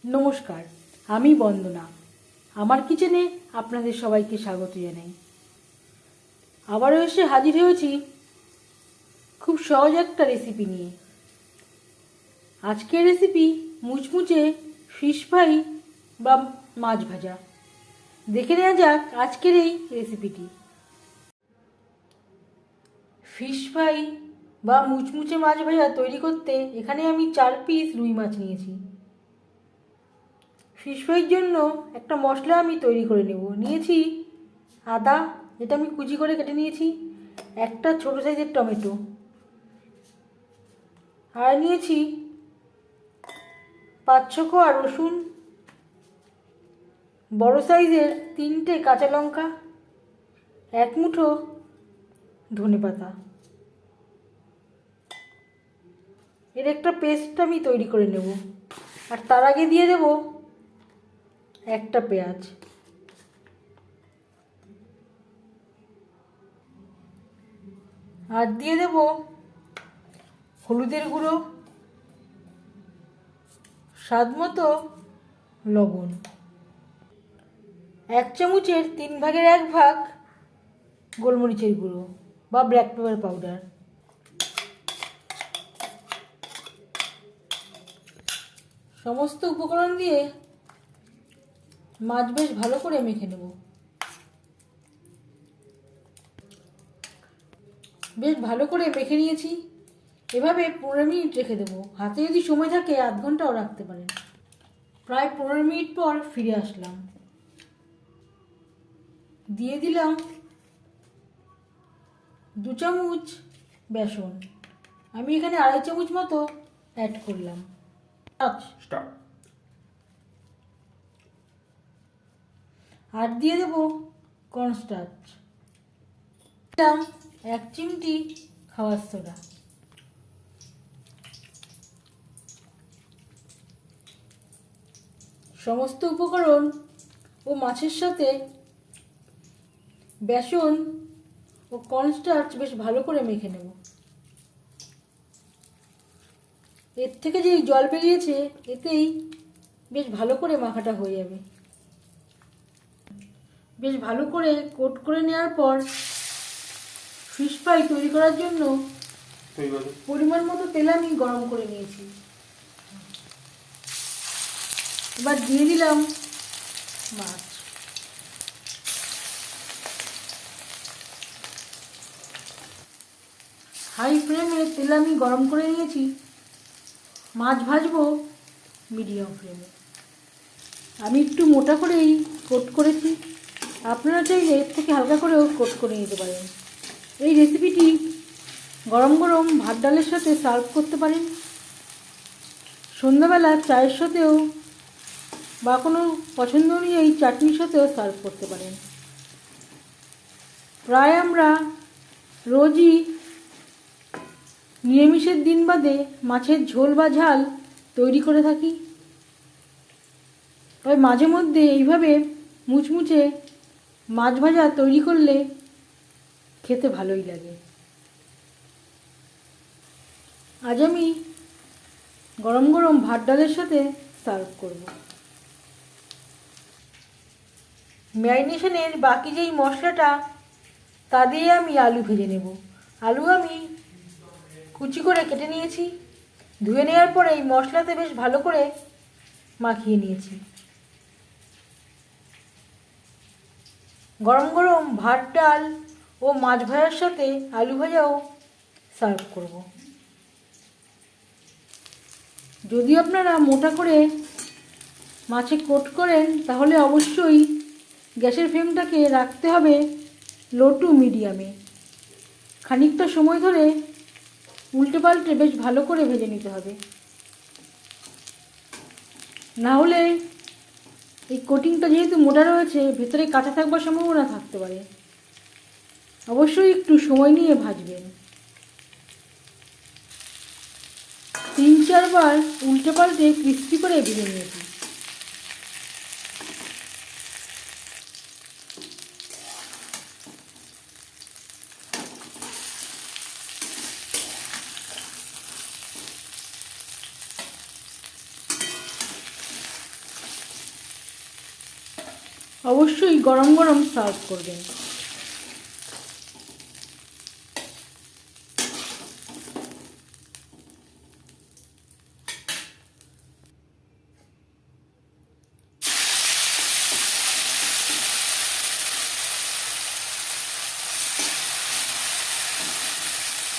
নমস্কার, আমি বন্দনা। আমার কিচেনে আপনাদের সবাইকে স্বাগত জানাই। আবারও এসে হাজির হয়েছি খুব সহজ একটা রেসিপি নিয়ে। আজকের রেসিপি মুচমুচে ফিশ ফ্রাই বা মাছ ভাজা। দেখে নেওয়া যাক আজকের এই রেসিপিটি। ফিশ ফ্রাই বা মুচমুচে মাছ ভাজা তৈরি করতে এখানে আমি 4 পিস রুই মাছ নিয়েছি। ফিশ ফ্রাইয়ের জন্য একটা মশলা আমি তৈরি করে নেব। নিয়েছি আদা, যেটা আমি কুচি করে কেটে নিয়েছি, একটা ছোট সাইজের টমেটো, আর নিয়েছি 5-6 কোয়া রসুন, বড় সাইজের 3টে কাঁচা লঙ্কা, 1 মুঠো ধনেপাতা। এর একটা পেস্ট আমি তৈরি করে নেব। আর তার আগে দিয়ে দেব একটা পেঁয়াজ। আর দিয়ে দেব হলুদের গুঁড়ো, স্বাদ মতো লবণ, 1 চামচের 3 ভাগের 1 ভাগ গোলমরিচের গুঁড়ো বা ব্ল্যাক পেপার পাউডার। সমস্ত উপকরণ দিয়ে মাছ বেশ ভালো করে মেখে নেব। বেশ ভালো করে মেখে নিয়েছি। এভাবে 15 মিনিট রেখে দেবো। হাতে যদি সময় থাকে আধ ঘন্টাও রাখতে পারেন। প্রায় 15 মিনিট পর ফিরে আসলাম। দিয়ে দিলাম 2 চামচ বেসন। আমি এখানে 2.5 চামচ মতো অ্যাড করলাম। আর দিয়ে দেবো কর্নস্টার্চ। দিলাম 1 চিমটি খাবার সোডা। সমস্ত উপকরণ ও মাছের সাথে বেসন ও কর্নস্টার্চ বেশ ভালো করে মেখে নেব। এর থেকে যে জল বেরিয়েছে এতেই বেশ ভালো করে মাখাটা হয়ে যাবে। বেশ ভালো করে কোট করে নেওয়ার পর ফিশ ফ্রাই তৈরি করার জন্য পরিমাণ মতো তেল আমি গরম করে নিয়েছি। এবার দিয়ে দিলাম মাছ। হাই ফ্লেমে তেল আমি গরম করে নিয়েছি। মাছ ভাজবো মিডিয়াম ফ্লেমে। আমি একটু মোটা করেই কোট করেছি। আপনারা চাইলে এর থেকে হালকা করেও কোট করে নিতে পারেন। এই রেসিপিটি গরম গরম ভাত ডালের সাথে সার্ভ করতে পারেন। সন্ধ্যাবেলা চায়ের সাথেও বা কোনো পছন্দ অনুযায়ী চাটনির সাথেও সার্ভ করতে পারেন। প্রায় আমরা রোজই নিরামিষের দিন বাদে মাছের ঝোল বা ঝাল তৈরি করে থাকি। তবে মাঝে মধ্যে এইভাবে মুচমুচে মাছ ভাজা তৈরি করলে খেতে ভালোই লাগে। আজ আমি গরম গরম ভাত ডালের সাথে সার্ভ করব। ম্যারিনেশনের বাকি যেই মশলাটা তা দিয়ে আমি আলু ভেজে নেব। আলু আমি কুচি করে কেটে নিয়েছি। ধুয়ে নেওয়ার পরে এই মশলাতে বেশ ভালো করে মাখিয়ে নিয়েছি। গরম গরম ভাত ডাল ও মাছ ভাজার সাথে আলু ভাজাও সার্ভ করব। যদি আপনারা মোটা করে মাছে কোট করেন তাহলে অবশ্যই গ্যাসের ফ্লেমটাকে রাখতে হবে লো টু মিডিয়ামে। খানিকটা সময় ধরে উল্টে পাল্টে বেশ ভালো করে ভেজে নিতে হবে, না হলে এই কোটিংটা যেহেতু মোটা রয়েছে ভেতরে কাঁচা থাকবার সম্ভাবনা থাকতে পারে। অবশ্যই একটু সময় নিয়ে ভাজবেন। 3-4 বার উল্টে পাল্টে ক্রিস্পি করে ভেজে নিয়েছি। অবশ্যই গরম গরম সার্ভ করবেন।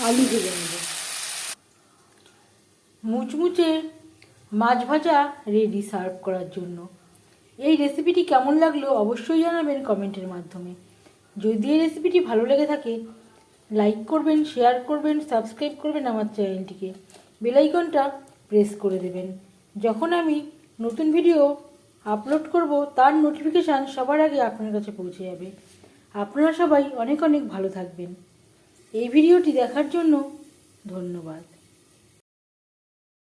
আলু ভেজে নেব। মুচমুচে মাছ ভাজা রেডি সার্ভ করার জন্য। এই রেসিপিটি কেমন লাগলো অবশ্যই জানাবেন কমেন্টের মাধ্যমে। যদি এই রেসিপিটি ভালো লেগে থাকে লাইক করবেন, শেয়ার করবেন, সাবস্ক্রাইব করবেন আমার চ্যানেলটিকে, বেল আইকনটা প্রেস করে দেবেন। যখন আমি নতুন ভিডিও আপলোড করব তার নোটিফিকেশান সবার আগে আপনার কাছে পৌঁছে যাবে। আপনারা সবাই অনেক অনেক ভালো থাকবেন। এই ভিডিওটি দেখার জন্য ধন্যবাদ।